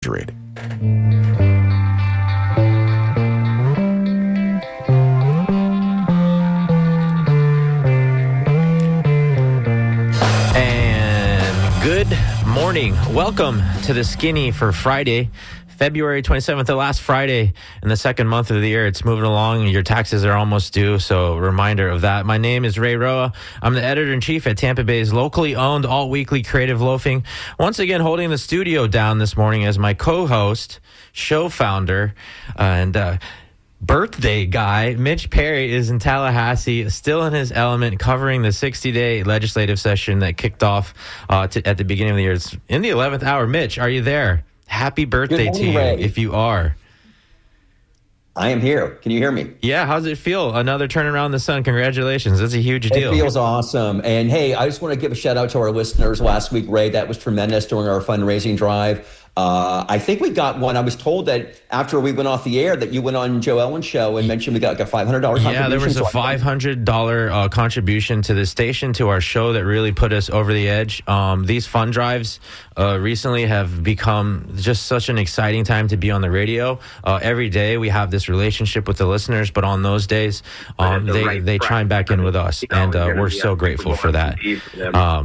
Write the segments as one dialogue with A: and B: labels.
A: Rated. And good morning. Welcome to the Skinny for Friday, February 27th, the last Friday in the second month of the year. It's moving along. Your taxes are almost due, so reminder of that. My name is Ray Roa. I'm the editor-in-chief at Tampa Bay's locally owned all-weekly Creative Loafing. Once again, holding the studio down this morning as my co-host, show founder, and birthday guy, Mitch Perry, is in Tallahassee, still in his element, covering the 60-day legislative session that kicked off at the beginning of the year. It's in the 11th hour. Mitch, are you there? Happy birthday to you,
B: Ray.
A: if you are.
B: I am here. Can you hear me?
A: Yeah, how's it feel? Another turnaround in the sun. Congratulations. That's a huge deal.
B: It feels awesome. And hey, I just want to give a shout out to our listeners last week, Ray. That was tremendous during our fundraising drive. I think we got one. I was told that after we went off the air that you went on Joe Ellen's show and mentioned we got like a $500 contribution.
A: Yeah, there was a $500 contribution to the station, to our show, that really put us over the edge. These fund drives recently have become just such an exciting time to be on the radio. Every day we have this relationship with the listeners, but on those days, they chime back in with us, and we're so grateful for that.
C: I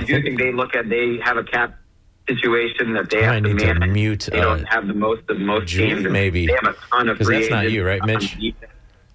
C: do think they have a cap situation that they have to manage.
A: Mute,
C: they don't have the most
A: Julie,
C: games.
A: maybe.
C: They have a ton of
A: because that's not you, right, Mitch?
B: I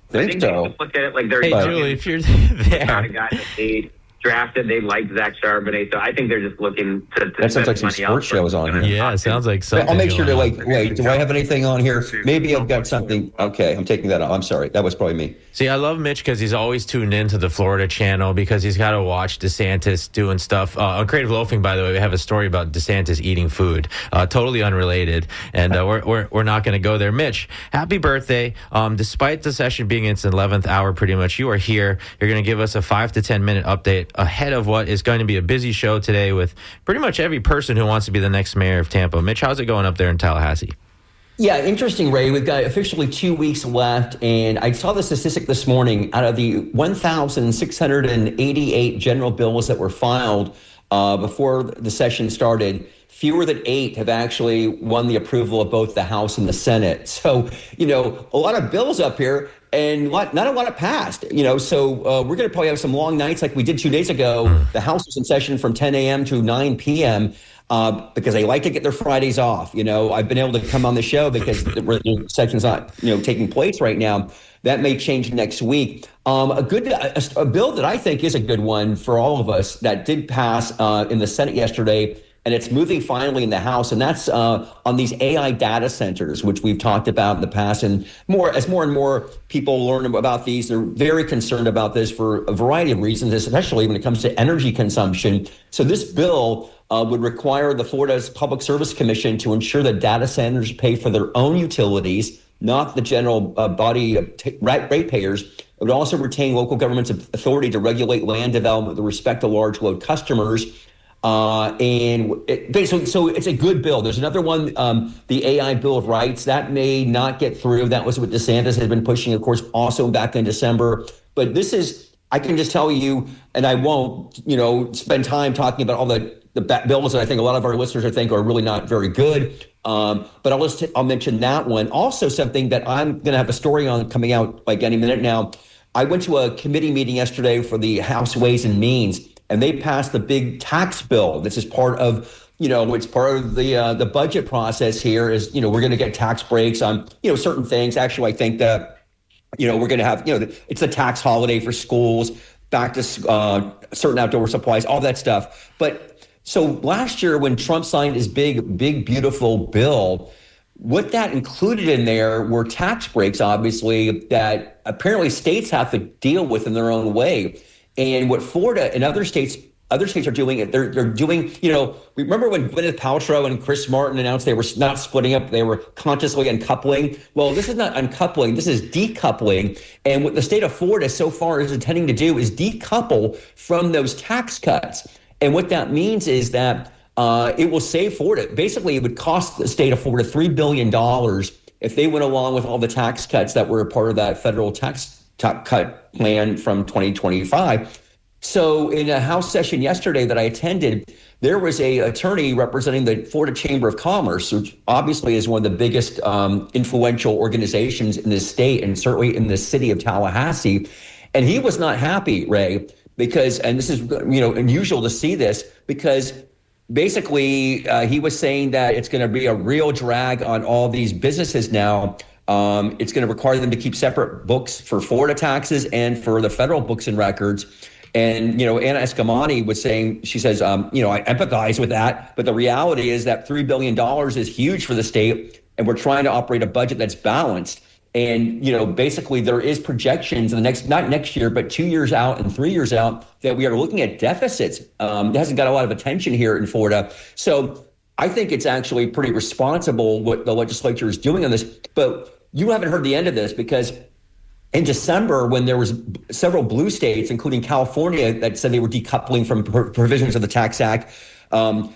B: think so.
C: They look at it like they're
A: Julie, if you're there.
C: not a guy that they drafted. They liked Zach Charbonnet, so I think they're just looking to
B: that sounds like some sports shows on here.
A: Yeah, it sounds like something.
B: I'll make sure to wait, do I have anything on here? Maybe I've got something. Okay, I'm taking that off. I'm sorry. That was probably me.
A: See, I love Mitch because he's always tuned into the Florida channel because he's got to watch DeSantis doing stuff. On Creative Loafing, by the way, we have a story about DeSantis eating food, totally unrelated, and we're not going to go there. Mitch, happy birthday. Despite the session being its 11th hour, pretty much, you are here. You're going to give us a 5 to 10 minute update ahead of what is going to be a busy show today with pretty much every person who wants to be the next mayor of Tampa. Mitch, how's it going up there in Tallahassee?
B: Yeah, interesting, Ray. We've got officially 2 weeks left, and I saw the statistic this morning. Out of the 1,688 general bills that were filed before the session started, fewer than 8 have actually won the approval of both the House and the Senate. So, a lot of bills up here, and not a lot have passed. So we're going to probably have some long nights like we did 2 days ago. The House was in session from 10 a.m. to 9 p.m. Because they like to get their Fridays off. I've been able to come on the show because the session's not, taking place right now. That may change next week. A bill that I think is a good one for all of us that did pass in the Senate yesterday, and it's moving finally in the House, and that's on these AI data centers, which we've talked about in the past. And as more and more people learn about these, they're very concerned about this for a variety of reasons, especially when it comes to energy consumption. So this bill would require the Florida's Public Service Commission to ensure that data centers pay for their own utilities, not the general body of ratepayers. It would also retain local government's authority to regulate land development with respect to large load customers. So it's a good bill. There's another one, the AI Bill of Rights, that may not get through. That was what DeSantis has been pushing, of course, also back in December. But this is, I can just tell you, and I won't, spend time talking about all the bills that I think a lot of our listeners are really not very good. But I'll mention that one. Also, something that I'm going to have a story on coming out like any minute now. I went to a committee meeting yesterday for the House Ways and Means, and they passed the big tax bill. This is part of, it's part of the budget process here is, we're going to get tax breaks on, certain things. Actually, I think that, we're going to have, it's a tax holiday for schools, back to certain outdoor supplies, all that stuff. But so last year when Trump signed his big, beautiful bill, what that included in there were tax breaks, obviously, that apparently states have to deal with in their own way. And what Florida and other states are doing, they're doing, remember when Gwyneth Paltrow and Chris Martin announced they were not splitting up, they were consciously uncoupling? Well, this is not uncoupling, this is decoupling. And what the state of Florida so far is intending to do is decouple from those tax cuts. And what that means is that it will save Florida. Basically, it would cost the state of Florida $3 billion if they went along with all the tax cuts that were a part of that federal tax cut plan from 2025. So in a House session yesterday that I attended, there was a attorney representing the Florida Chamber of Commerce, which obviously is one of the biggest influential organizations in the state and certainly in the city of Tallahassee. And he was not happy, Ray, because, and this is, unusual to see this, because basically he was saying that it's going to be a real drag on all these businesses now. It's going to require them to keep separate books for Florida taxes and for the federal books and records. And, Anna Escamani was saying, she says, I empathize with that. But the reality is that $3 billion is huge for the state. And we're trying to operate a budget that's balanced. And, basically there is projections in the not next year, but 2 years out and 3 years out that we are looking at deficits. It hasn't got a lot of attention here in Florida. So I think it's actually pretty responsible what the legislature is doing on this. But you haven't heard the end of this, because in December, when there was several blue states, including California, that said they were decoupling from provisions of the Tax Act,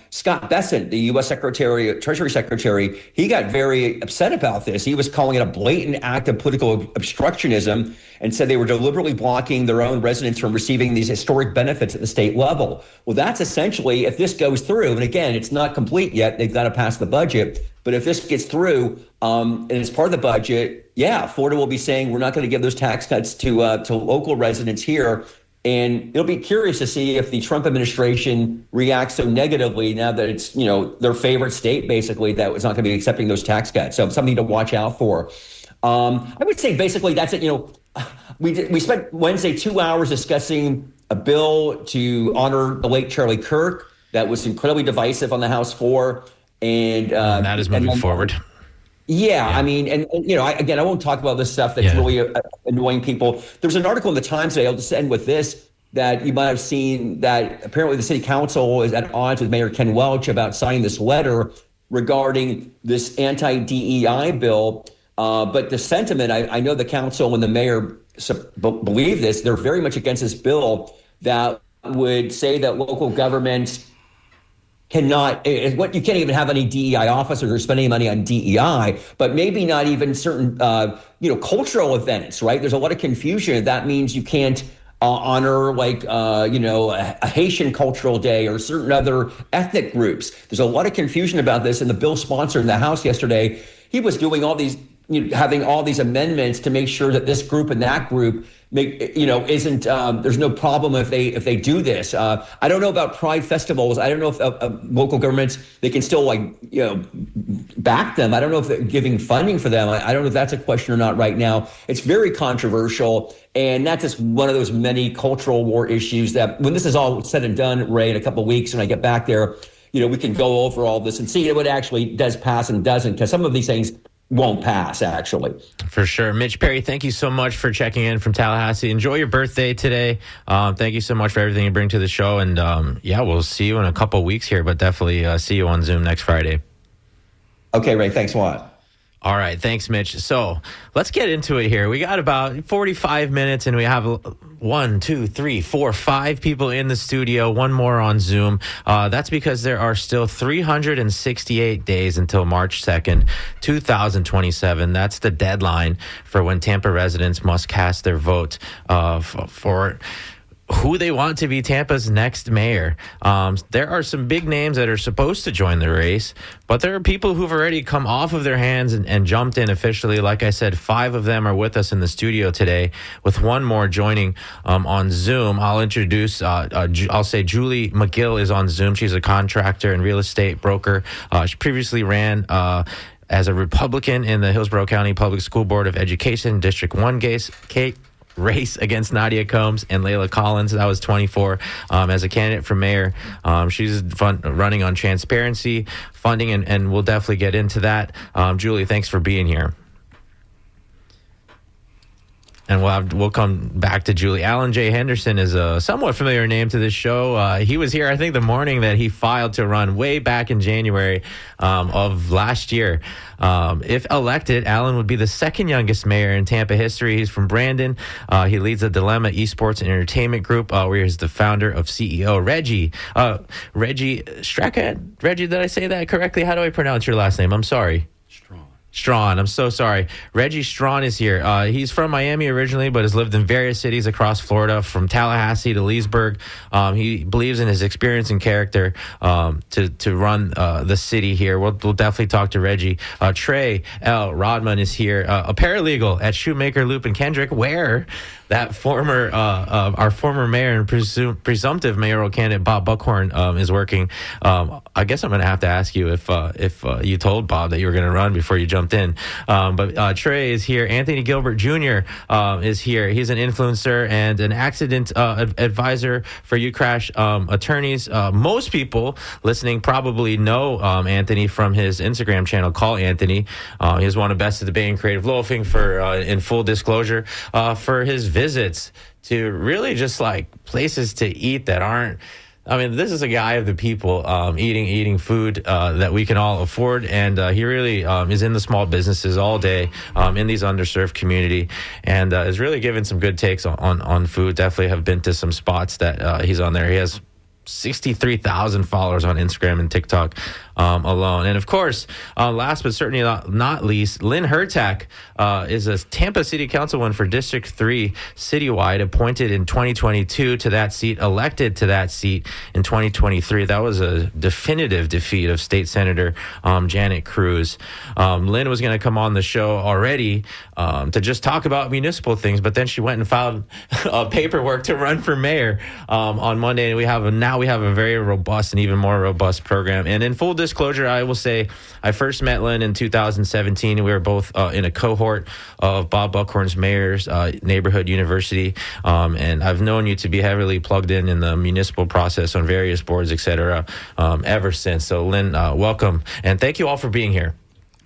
B: Scott Bessent, the U.S. Treasury Secretary, he got very upset about this. He was calling it a blatant act of political obstructionism and said they were deliberately blocking their own residents from receiving these historic benefits at the state level. Well, that's essentially, if this goes through, and again, it's not complete yet, they've got to pass the budget, but if this gets through and it's part of the budget, Florida will be saying we're not going to give those tax cuts to local residents here. And it'll be curious to see if the Trump administration reacts so negatively now that it's, their favorite state, basically, that was not going to be accepting those tax cuts. So something to watch out for. I would say basically that's it. We spent Wednesday 2 hours discussing a bill to honor the late Charlie Kirk that was incredibly divisive on the House floor. And
A: that is moving forward.
B: Yeah, I mean, and I won't talk about this stuff that's really annoying people. There's an article in the Times today, I'll just end with this, that you might have seen, that apparently the city council is at odds with Mayor Ken Welch about signing this letter regarding this anti-DEI bill. But the sentiment, I know the council and the mayor believe this, they're very much against this bill that would say that local governments you can't even have any DEI officers or spending money on DEI, but maybe not even certain, cultural events, right? There's a lot of confusion. That means you can't honor a Haitian cultural day or certain other ethnic groups. There's a lot of confusion about this. And the bill sponsor in the House yesterday, he was doing all these, having all these amendments to make sure that this group and that group isn't there's no problem if they do this. I don't know about pride festivals. I don't know if local governments, they can still back them. I don't know if they're giving funding for them. I don't know if that's a question or not right now. It's very controversial, and that's just one of those many cultural war issues that when this is all said and done, Ray, in a couple of weeks when I get back there, we can go over all this and see what actually does pass and doesn't, because some of these things won't pass, actually.
A: For sure. Mitch Perry, thank you so much for checking in from Tallahassee. Enjoy your birthday today. Thank you so much for everything you bring to the show. And we'll see you in a couple weeks here, but definitely see you on Zoom next Friday. Okay,
B: Ray. Thanks a lot.
A: All right. Thanks, Mitch. So let's get into it here. We got about 45 minutes and we have 5 people in the studio, one more on Zoom. That's because there are still 368 days until March 2nd, 2027. That's the deadline for when Tampa residents must cast their vote for who they want to be Tampa's next mayor. There are some big names that are supposed to join the race, but there are people who've already come off of their hands and jumped in officially. Like I said, 5 of them are with us in the studio today, with one more joining on Zoom. I'll introduce, I'll say Julie McGill is on Zoom. She's a contractor and real estate broker. She previously ran as a Republican in the Hillsborough County Public School Board of Education, District 1 race against Nadia Combs and Layla Collins. That was 24 as a candidate for mayor. She's running on transparency, funding, and we'll definitely get into that. Julie, thanks for being here. And we'll come back to Julie. Alan J. Henderson is a somewhat familiar name to this show. He was here, I think, the morning that he filed to run way back in January of last year. If elected, Alan would be the second youngest mayor in Tampa history. He's from Brandon. He leads the Dilemma Esports and Entertainment Group, where he's the founder of CEO Reggie Strachan. Reggie, did I say that correctly? How do I pronounce your last name? I'm sorry. Strawn. I'm so sorry. Reggie Strawn is here. He's from Miami originally, but has lived in various cities across Florida, from Tallahassee to Leesburg. He believes in his experience and character to run the city here. We'll definitely talk to Reggie. Trey L. Rodman is here, a paralegal at Shoemaker, Loop, and Kendrick, where that our former mayor and presumptive mayoral candidate Bob Buckhorn is working. I guess I'm going to have to ask you if you told Bob that you were going to run before you jumped in. But Trey is here. Anthony Gilbert Jr. Is here. He's an influencer and an accident advisor for Ucrash attorneys. Most people listening probably know Anthony from his Instagram channel, Call Anthony. He's won a Best of the Bay and Creative Loafing for, in full disclosure, for his visits to really just like places to eat that aren't. I mean, this is a guy of the people, eating food that we can all afford, and he really is in the small businesses all day in these underserved community, and is really giving some good takes on food. Definitely have been to some spots that he's on there. He has 63,000 followers on Instagram and TikTok alone. And of course, last but certainly not least, Lynn Hertak is a Tampa City Councilwoman for District 3 citywide, appointed in 2022 to that seat, elected to that seat in 2023. That was a definitive defeat of State Senator Janet Cruz. Lynn was going to come on the show already to just talk about municipal things, but then she went and filed paperwork to run for mayor on Monday, and we have a very robust and even more robust program. And in full disclosure, I will say I first met Lynn in 2017, and we were both in a cohort of Bob Buckhorn's mayor's neighborhood university, and I've known you to be heavily plugged in the municipal process on various boards, etc., ever since. So Lynn, welcome, and thank you all for being here.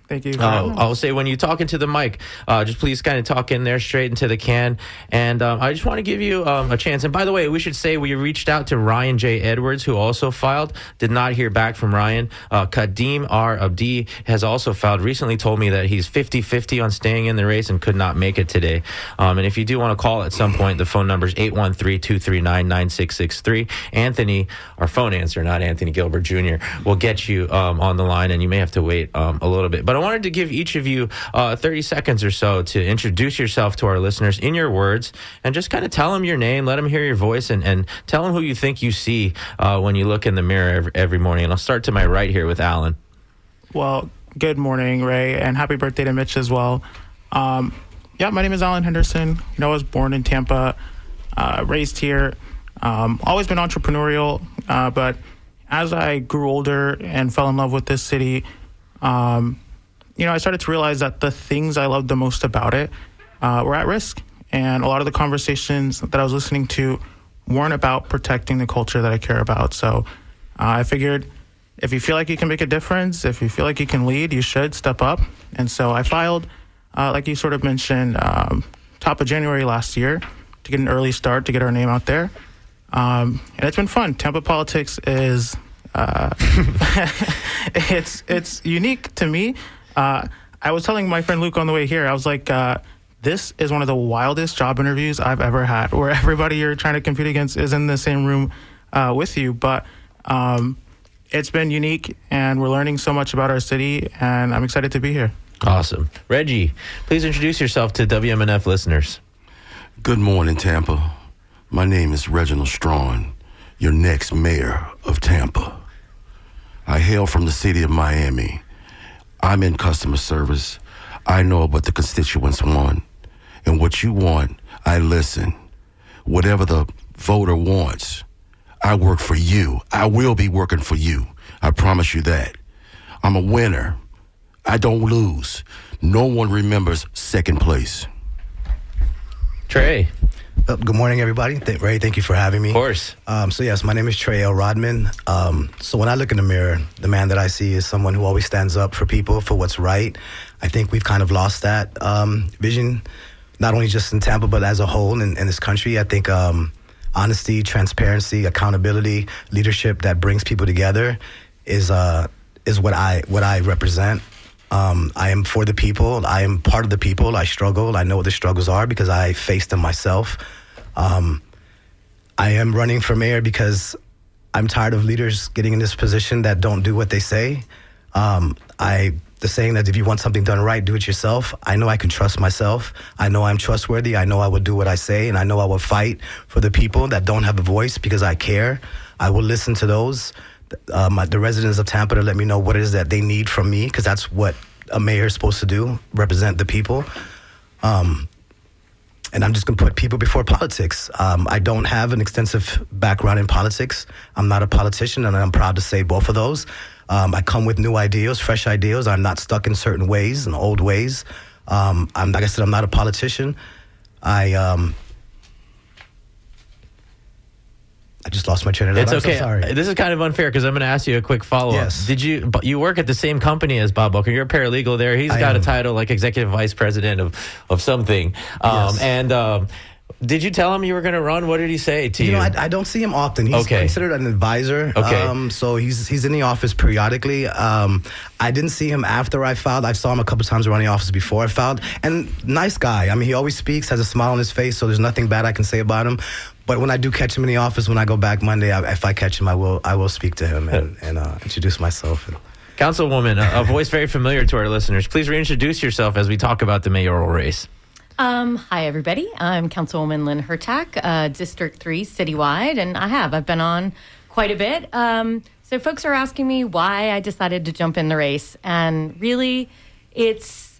D: Thank you.
A: I'll say when you talk into the mic, just please kind of talk in there straight into the can. And I just want to give you a chance. And by the way, we should say we reached out to Ryan J. Edwards, who also filed. Did not hear back from Ryan. Kadeem R. Abdi has also filed. Recently told me that he's 50-50 on staying in the race and could not make it today. And if you do want to call at some point, the phone number is 813-239-9663. Anthony, our phone answer, not Anthony Gilbert Jr., will get you on the line, and you may have to wait a little bit. But I wanted to give each of you 30 seconds or so to introduce yourself to our listeners in your words, and just kind of tell them your name, let them hear your voice, and tell them who you think you see when you look in the mirror every morning. And I'll start to my right here with Alan.
D: Well, good morning, Ray, and happy birthday to Mitch as well. My name is Alan Henderson. I was born in Tampa, raised here, always been entrepreneurial, but as I grew older and fell in love with this city, I started to realize that the things I loved the most about it were at risk. And a lot of the conversations that I was listening to weren't about protecting the culture that I care about. So I figured if you feel like you can make a difference, if you feel like you can lead, you should step up. And so I filed, like you sort of mentioned, top of January last year to get an early start, to get our name out there. And it's been fun. Tampa politics is... it's unique to me. I was telling my friend Luke on the way here, I was like, this is one of the wildest job interviews I've ever had, where everybody you're trying to compete against is in the same room with you. But it's been unique, and we're learning so much about our city, and I'm excited to be here.
A: Awesome. Reggie, please introduce yourself to WMNF listeners.
E: Good morning, Tampa. My name is Reginald Strawn, your next mayor of Tampa. I hail from the city of Miami. I'm in customer service. I know what the constituents want. And what you want, I listen. Whatever the voter wants, I work for you. I will be working for you. I promise you that. I'm a winner. I don't lose. No one remembers second place.
A: Trey.
F: Good morning, everybody. Ray, thank you for having me.
A: Of course.
F: Yes, my name is Trey L. Rodman. So when I look in the mirror, the man that I see is someone who always stands up for people, for what's right. I think we've kind of lost that vision, not only just in Tampa, but as a whole in this country. I think honesty, transparency, accountability, leadership that brings people together is what I represent. I am for the people. I am part of the people. I struggle. I know what the struggles are because I faced them myself. I am running for mayor because I'm tired of leaders getting in this position that don't do what they say. I the saying that if you want something done right, do it yourself. I know I can trust myself. I know I'm trustworthy. I know I will do what I say, and I know I will fight for the people that don't have a voice because I care. I will listen to those, the residents of Tampa, to let me know what it is that they need from me, because that's what a mayor is supposed to do, represent the people. And I'm just going to put people before politics. I don't have an extensive background in politics. I'm not a politician, and I'm proud to say both of those. I come with new ideas, fresh ideas. I'm not stuck in certain ways and old ways. Like I said, I'm not a politician. I just lost my train of thought.
A: It's okay.
F: I'm so sorry.
A: This is kind of unfair because I'm going to ask you a quick follow-up.
F: Yes.
A: But you work at the same company as Bob Booker. You're a paralegal there. He's got a title like executive vice president of something.
F: Yes.
A: And did you tell him you were going to run? What did he say to you?
F: I don't see him often. He's considered an advisor.
A: Okay.
F: So he's in the office periodically. I didn't see him after I filed. I saw him a couple times around the office before I filed. And nice guy. I mean, he always speaks, has a smile on his face, so there's nothing bad I can say about him. But when I do catch him in the office, when I go back Monday, if I catch him, I will speak to him and introduce myself.
A: Councilwoman, a voice very familiar to our listeners. Please reintroduce yourself as we talk about the mayoral race.
G: Hi, everybody. I'm Councilwoman Lynn Hertak, District 3 citywide, and I've been on quite a bit. So folks are asking me why I decided to jump in the race, and really it's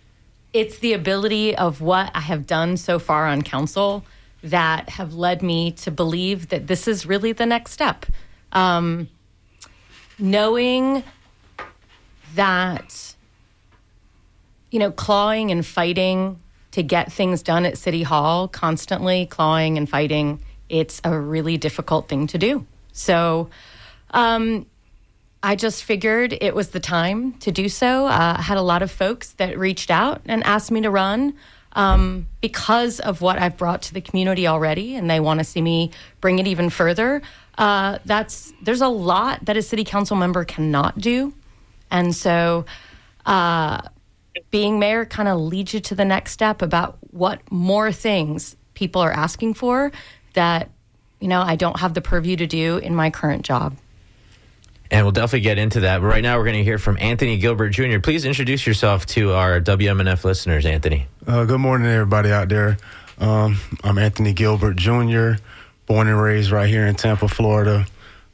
G: the ability of what I have done so far on council that have led me to believe that this is really the next step. Knowing that, clawing and fighting to get things done at City Hall, constantly clawing and fighting, it's a really difficult thing to do. So I just figured it was the time to do so. I had a lot of folks that reached out and asked me to run because of what I've brought to the community already, and they want to see me bring it even further. There's a lot that a city council member cannot do. And so being mayor kind of leads you to the next step about what more things people are asking for that, I don't have the purview to do in my current job.
A: And we'll definitely get into that. But right now, we're going to hear from Anthony Gilbert Jr. Please introduce yourself to our WMNF listeners, Anthony.
H: Good morning, everybody out there. I'm Anthony Gilbert Jr., born and raised right here in Tampa, Florida.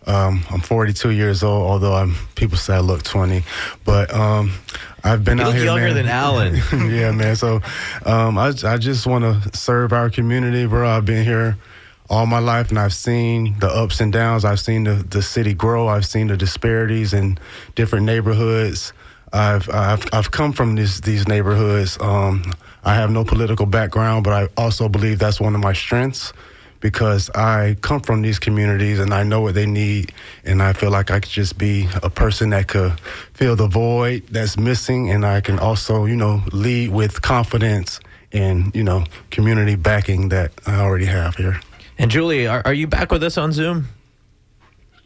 H: I'm 42 years old, although people say I look 20. But I've been out here,
A: younger than Alan.
H: Yeah, man. So I just want to serve our community, bro. I've been here all my life, and I've seen the ups and downs. I've seen the city grow. I've seen the disparities in different neighborhoods. I've come from these neighborhoods. I have no political background, but I also believe that's one of my strengths because I come from these communities and I know what they need, and I feel like I could just be a person that could fill the void that's missing, and I can also, lead with confidence and, community backing that I already have here.
A: And Julie, are you back with us on Zoom?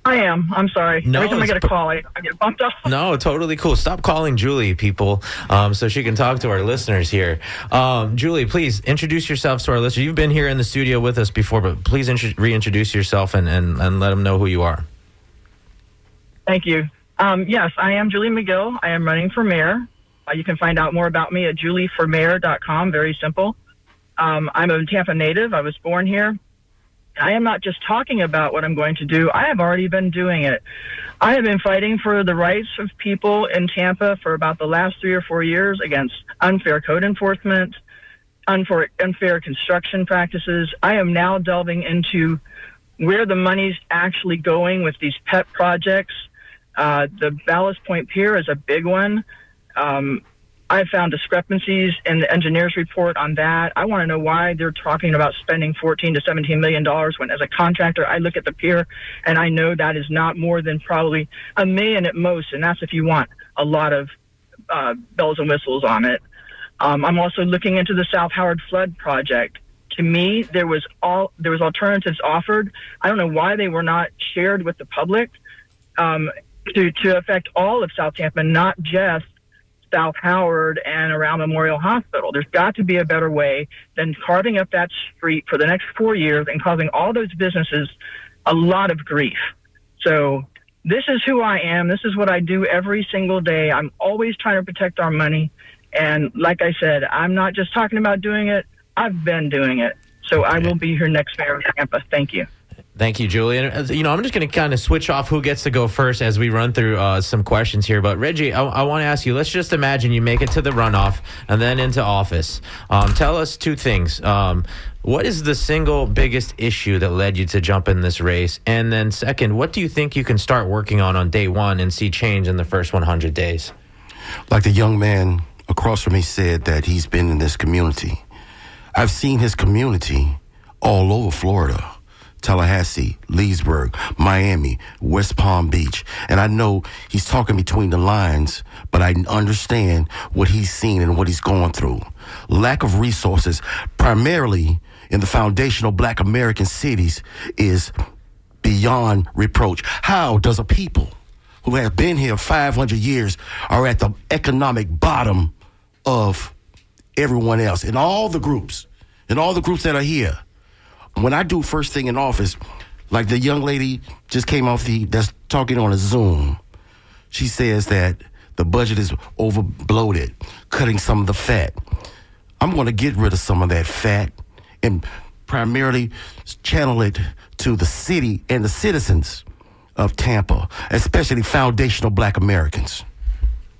I: I am. I'm sorry.
A: No,
I: every time I get a call, I get bumped off.
A: No, totally cool. Stop calling Julie, people, so she can talk to our listeners here. Julie, please introduce yourself to our listeners. You've been here in the studio with us before, but please reintroduce yourself and let them know who you are.
I: Thank you. Yes, I am Julie McGill. I am running for mayor. You can find out more about me at julieformayor.com. Very simple. I'm a Tampa native. I was born here. I am not just talking about what I'm going to do. I have already been doing it. I have been fighting for the rights of people in Tampa for about the last 3 or 4 years against unfair code enforcement, unfair construction practices. I am now delving into where the money's actually going with these pet projects. The Ballast Point Pier is a big one. I found discrepancies in the engineer's report on that. I want to know why they're talking about spending $14 to $17 million when, as a contractor, I look at the pier and I know that is not more than probably $1 million at most, and that's if you want a lot of bells and whistles on it. I'm also looking into the South Howard Flood project. To me, there was alternatives offered. I don't know why they were not shared with the public to affect all of South Tampa, not just South Howard and around Memorial Hospital. There's got to be a better way than carving up that street for the next 4 years and causing all those businesses a lot of grief. So this is who I am. This is what I do every single day. I'm always trying to protect our money. And like I said, I'm not just talking about doing it. I've been doing it. So I will be your next mayor of Tampa. Thank you.
A: Thank you, Julie. And, I'm just going to kind of switch off who gets to go first as we run through some questions here. But, Reggie, I want to ask you, let's just imagine you make it to the runoff and then into office. Tell us two things. What is the single biggest issue that led you to jump in this race? And then second, what do you think you can start working on day one and see change in the first 100 days?
E: Like the young man across from me said that he's been in this community. I've seen his community all over Florida. Tallahassee, Leesburg, Miami, West Palm Beach. And I know he's talking between the lines, but I understand what he's seen and what he's going through. Lack of resources, primarily in the foundational Black American cities, is beyond reproach. How does a people who have been here 500 years are at the economic bottom of everyone else and all the groups that are here? When I do first thing in office, like the young lady just came off that's talking on a Zoom, she says that the budget is over bloated, cutting some of the fat. I'm going to get rid of some of that fat and primarily channel it to the city and the citizens of Tampa, especially foundational Black Americans.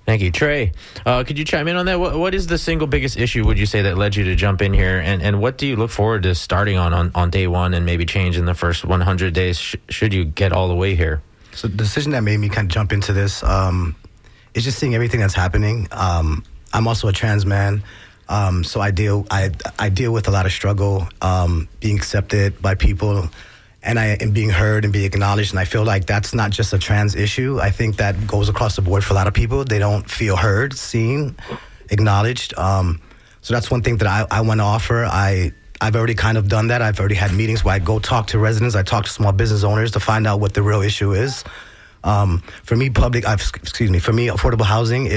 A: Thank you. Trey, could you chime in on that? What is the single biggest issue, would you say, that led you to jump in here? And what do you look forward to starting on day one and maybe change in the first 100 days should you get all the way here?
F: So the decision that made me kind of jump into this is just seeing everything that's happening. I'm also a trans man, so I deal with a lot of struggle, being accepted by people, and being heard and being acknowledged. And I feel like that's not just a trans issue. I think that goes across the board for a lot of people. They don't feel heard, seen, acknowledged. So that's one thing that I want to offer. I've already kind of done that. I've already had meetings where I go talk to residents. I talk to small business owners to find out what the real issue is. For me, affordable housing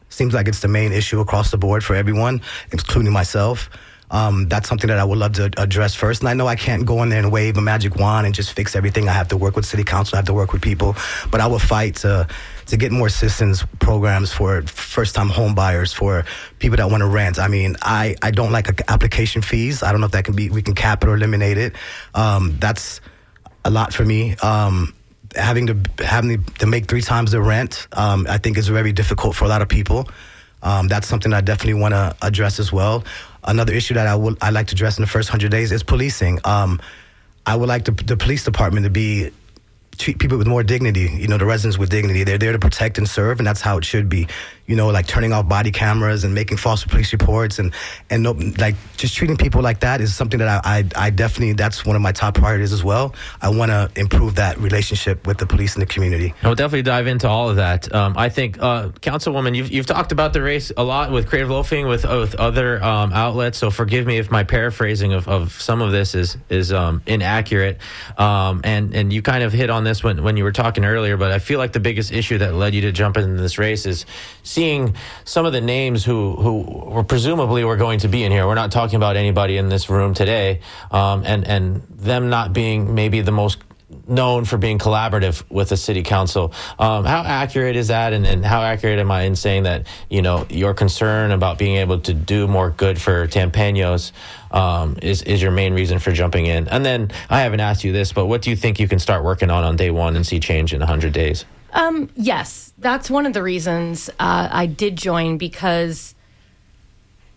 F: seems like it's the main issue across the board for everyone, including myself. That's something that I would love to address first. And I know I can't go in there and wave a magic wand and just fix everything. I have to work with city council. I have to work with people. But I will fight to get more assistance programs for first-time home buyers, for people that want to rent. I mean, I don't like application fees. I don't know if we can cap it or eliminate it. That's a lot for me. Having to make 3 times the rent, I think is very difficult for a lot of people. That's something I definitely want to address as well. Another issue that I like to address in the first 100 days is policing. I would like the police department to treat people with more dignity, the residents with dignity. They're there to protect and serve, and that's how it should be. Like turning off body cameras and making false police reports and just treating people like that is something that I definitely, that's one of my top priorities as well. I want to improve that relationship with the police and the community.
A: I'll definitely dive into all of that. I think, Councilwoman, you've talked about the race a lot with Creative Loafing, with other outlets, so forgive me if my paraphrasing of some of this is inaccurate. And you kind of hit on this when you were talking earlier, but I feel like the biggest issue that led you to jump into this race is seeing some of the names who were presumably were going to be in here. We're not talking about anybody in this room today, and them not being maybe the most known for being collaborative with the city council. How accurate is that, and how accurate am I in saying that your concern about being able to do more good for Tampaños is your main reason for jumping in? And then I haven't asked you this, but what do you think you can start working on day one and see change in 100 days?
G: Yes, that's one of the reasons I did join, because,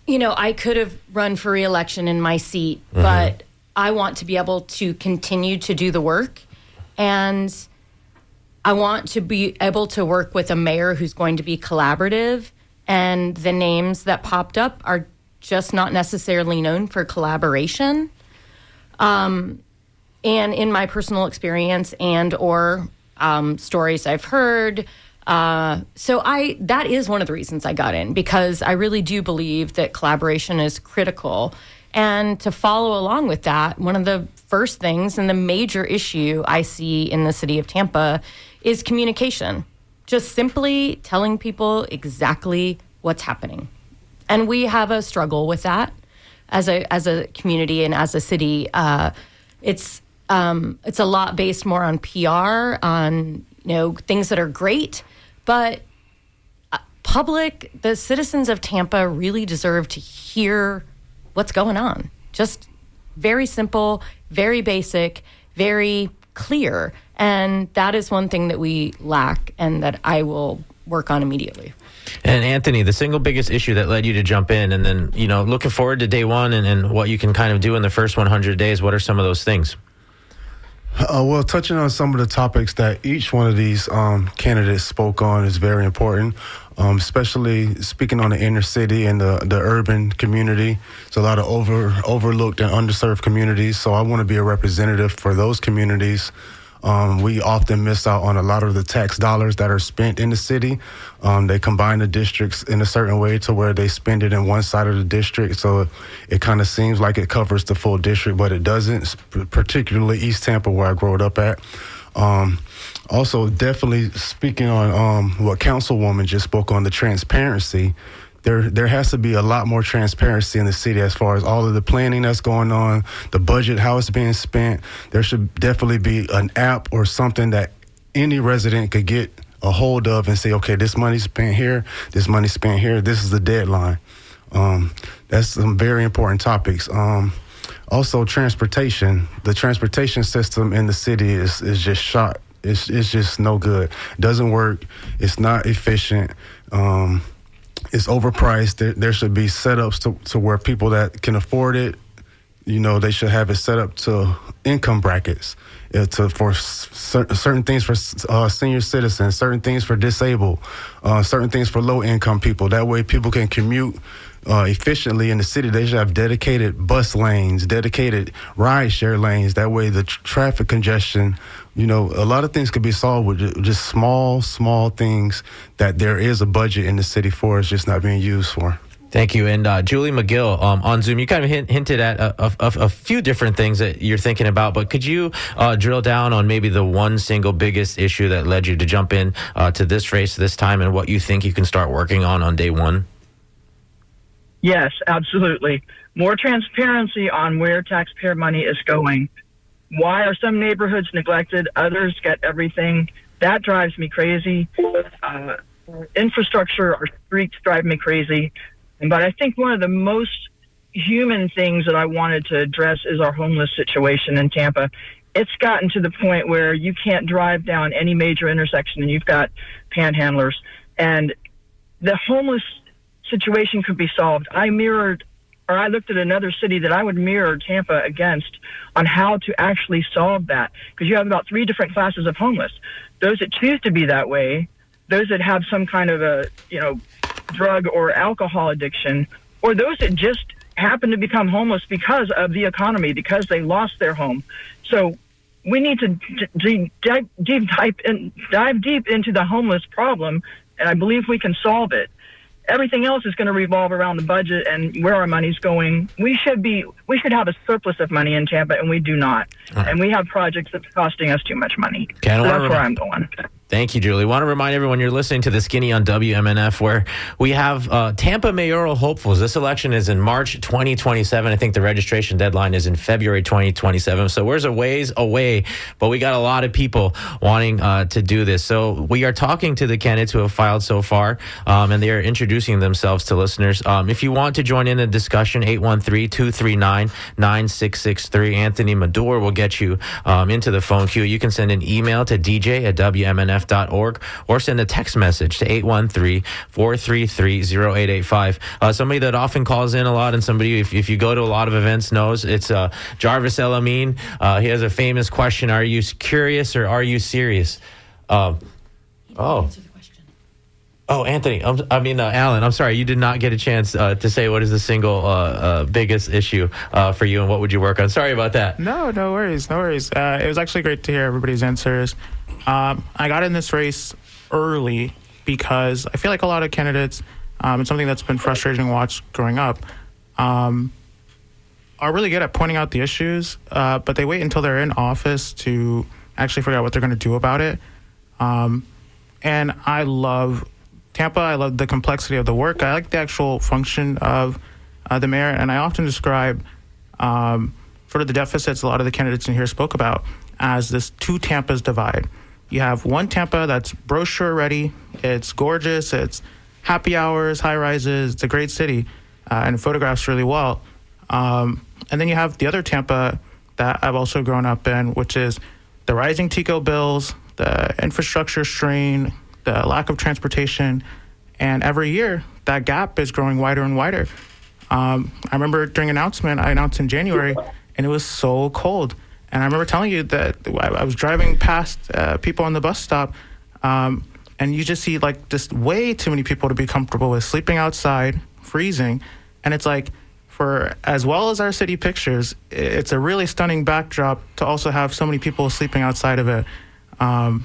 G: I could have run for re-election in my seat, but I want to be able to continue to do the work, and I want to be able to work with a mayor who's going to be collaborative, and the names that popped up are just not necessarily known for collaboration. And in my personal experience or stories I've heard. So that is one of the reasons I got in, because I really do believe that collaboration is critical. And to follow along with that, one of the first things and the major issue I see in the city of Tampa is communication. Just simply telling people exactly what's happening. And we have a struggle with that as a community and as a city. It's a lot based more on PR, on things that are great, but the citizens of Tampa really deserve to hear what's going on. Just very simple, very basic, very clear. And that is one thing that we lack and that I will work on immediately.
A: And Anthony, the single biggest issue that led you to jump in, and then, looking forward to day one and what you can kind of do in the first 100 days, what are some of those things?
H: Well, touching on some of the topics that each one of these candidates spoke on is very important, especially speaking on the inner city and the urban community. It's a lot of overlooked and underserved communities, so I want to be a representative for those communities. We often miss out on a lot of the tax dollars that are spent in the city. They combine the districts in a certain way to where they spend it in one side of the district. So it kind of seems like it covers the full district, but it doesn't, particularly East Tampa, where I grew up at. Also, definitely speaking on what Councilwoman just spoke on, the transparency. There has to be a lot more transparency in the city as far as all of the planning that's going on, the budget, how it's being spent. There should definitely be an app or something that any resident could get a hold of and say, okay, this money's spent here, this money's spent here, this is the deadline. That's some very important topics. Also, transportation. The transportation system in the city is just shot. It's just no good. It doesn't work. It's not efficient. It's overpriced. There should be setups to where people that can afford it, they should have it set up to income brackets, for certain things for senior citizens, certain things for disabled, certain things for low-income people. That way people can commute efficiently in the city. They should have dedicated bus lanes, dedicated ride-share lanes. That way the traffic congestion, a lot of things could be solved with just small things that there is a budget in the city for. It's just not being used for.
A: Thank you. And Julie McGill, on Zoom, you kind of hinted at a few different things that you're thinking about, but could you drill down on maybe the one single biggest issue that led you to jump in to this race this time and what you think you can start working on day one?
I: Yes, absolutely. More transparency on where taxpayer money is going. Why are some neighborhoods neglected? Others get everything. That drives me crazy. Infrastructure or streets drive me crazy. But I think one of the most human things that I wanted to address is our homeless situation in Tampa. It's gotten to the point where you can't drive down any major intersection and you've got panhandlers. And the homeless situation could be solved. I looked at another city that I would mirror Tampa against on how to actually solve that. Because you have about 3 different classes of homeless. Those that choose to be that way, those that have some kind of a, drug or alcohol addiction, or those that just happen to become homeless because of the economy, because they lost their home. So we need to dive deep into the homeless problem, and I believe we can solve it. Everything else is going to revolve around the budget and where our money's going. We should have a surplus of money in Tampa, and we do not. Right. And we have projects that's costing us too much money. So that's where I'm going.
A: Thank you, Julie. Want to remind everyone you're listening to The Skinny on WMNF, where we have Tampa mayoral hopefuls. This election is in March 2027. I think the registration deadline is in February 2027. So we're a ways away, but we got a lot of people wanting to do this. So we are talking to the candidates who have filed so far, and they are introducing themselves to listeners. If you want to join in the discussion, 813-239-9663. Anthony Madore will get you into the phone queue. You can send an email to dj@WMNF.org or send a text message to 813-433-0885. Somebody that often calls in a lot, and somebody, if you go to a lot of events, knows it's Jarvis El Amin. He has a famous question: are you curious or are you serious? Anthony, Alan, I'm sorry, you did not get a chance to say what is the single biggest issue for you and what would you work on. Sorry about that.
D: No worries. It was actually great to hear everybody's answers. I got in this race early because I feel like a lot of candidates, it's something that's been frustrating to watch growing up, are really good at pointing out the issues, but they wait until they're in office to actually figure out what they're going to do about it. And I love Tampa. I love the complexity of the work. I like the actual function of the mayor, and I often describe sort of the deficits a lot of the candidates in here spoke about as this 2 Tampas divide, You have one Tampa that's brochure ready. It's gorgeous. It's happy hours, high rises. It's a great city, and it photographs really well. And then you have the other Tampa that I've also grown up in, which is the rising TICO bills, the infrastructure strain, the lack of transportation, and every year that gap is growing wider and wider. I remember during announcement, I announced in January, and it was so cold. And I remember telling you that I was driving past people on the bus stop, and you just see like just way too many people to be comfortable with sleeping outside, freezing. And it's like, for as well as our city pictures, it's a really stunning backdrop to also have so many people sleeping outside of it, on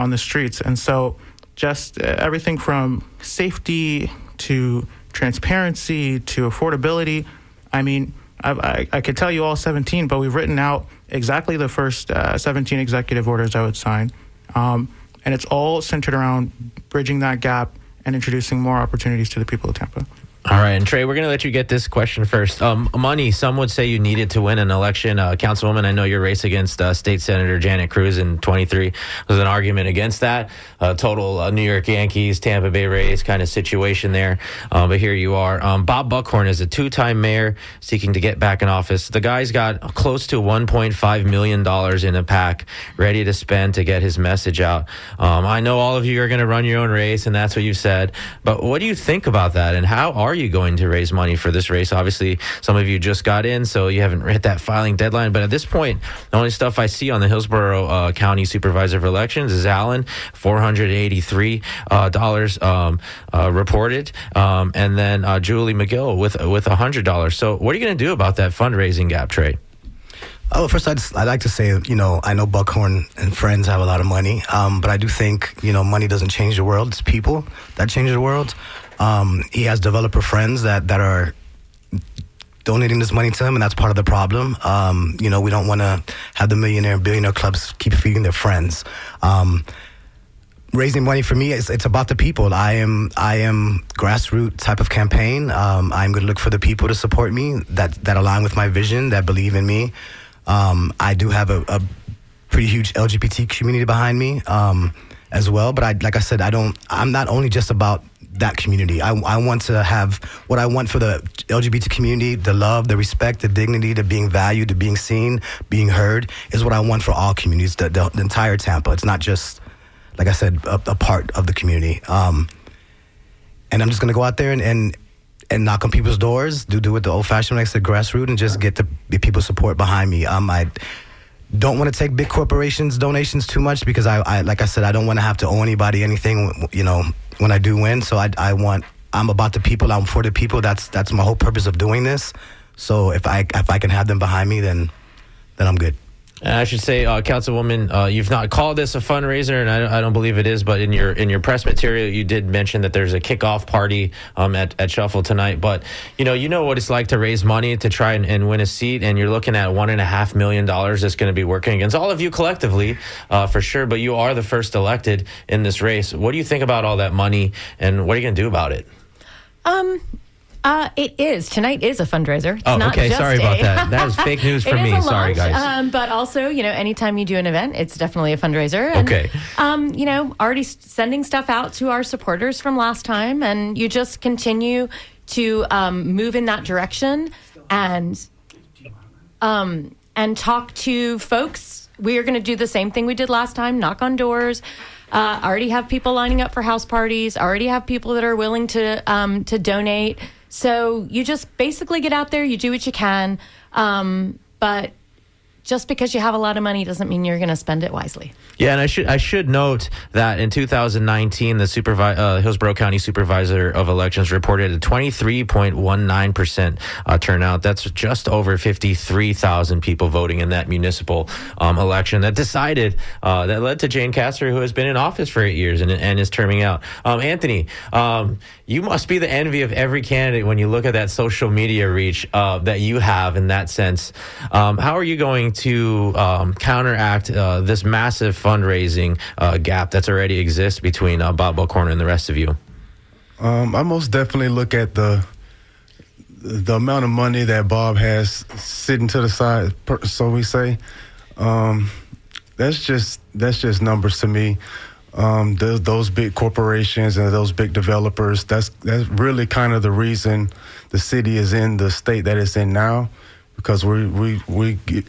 D: the streets. And so just everything from safety to transparency to affordability. I mean, I could tell you all 17, but we've written out exactly the first 17 executive orders I would sign. And it's all centered around bridging that gap and introducing more opportunities to the people of Tampa.
A: All right, and Trey, we're going to let you get this question first. Money, some would say you needed to win an election. Councilwoman, I know your race against State Senator Janet Cruz in 23 was an argument against that. Total New York Yankees, Tampa Bay Rays kind of situation there. But here you are. Bob Buckhorn is a two-time mayor seeking to get back in office. The guy's got close to $1.5 million in a PAC ready to spend to get his message out. I know all of you are going to run your own race, and that's what you said. But what do you think about that, and how are you going to raise money for this race? Obviously, some of you just got in, so you haven't hit that filing deadline. But at this point, the only stuff I see on the Hillsborough County Supervisor of Elections is Allen, $483 reported, and then Julie McGill with $100. So what are you going to do about that fundraising gap, Trey?
F: Oh, first, I'd like to say, I know Buckhorn and friends have a lot of money, but I do think, money doesn't change the world. It's people that change the world. He has developer friends that are donating this money to him, and that's part of the problem. We don't want to have the millionaire and billionaire clubs keep feeding their friends. Raising money for me, it's about the people. I am grassroots type of campaign. I'm going to look for the people to support me that align with my vision, that believe in me. I do have a pretty huge LGBT community behind me as well. But like I said, I'm not only just about that community. I want to have what I want for the LGBT community: the love, the respect, the dignity, the being valued, the being seen, being heard, is what I want for all communities, the entire Tampa. It's not just, like I said, a part of the community. And I'm just going to go out there and knock on people's doors, do it the old-fashioned way, like I said, grassroots, and just get the people support behind me. I don't want to take big corporations' donations too much because I like I said, I don't want to have to owe anybody anything, when I do win. So I'm about the people. I'm for the people. That's my whole purpose of doing this. So if I can have them behind me, then I'm good.
A: And I should say, Councilwoman, you've not called this a fundraiser, and I don't believe it is. But in your press material, you did mention that there's a kickoff party at Shuffle tonight. But you know what it's like to raise money to try and win a seat, and you're looking at $1.5 million that's going to be working against all of you collectively, for sure. But you are the first elected in this race. What do you think about all that money, and what are you going to do about it?
G: Tonight is a fundraiser. It's
A: not okay. Sorry about that. That was fake news for me. Sorry, guys.
G: But also, anytime you do an event, it's definitely a fundraiser. And,
A: okay.
G: Already sending stuff out to our supporters from last time, and you just continue to move in that direction and talk to folks. We are going to do the same thing we did last time. Knock on doors. Already have people lining up for house parties. Already have people that are willing to donate. So you just basically get out there, you do what you can, but just because you have a lot of money doesn't mean you're going to spend it wisely.
A: Yeah, and I should note that in 2019, the Hillsborough County Supervisor of Elections reported a 23.19% turnout. That's just over 53,000 people voting in that municipal election that led to Jane Castor, who has been in office for 8 years and is terming out. Anthony, you must be the envy of every candidate when you look at that social media reach that you have in that sense. How are you going to counteract this massive fundraising gap that's already exists between Bob Buckhorn and the rest of you?
H: I most definitely look at the amount of money that Bob has sitting to the side, so we say. that's just numbers to me. Those big corporations and those big developers, that's really kind of the reason the city is in the state that it's in now, because we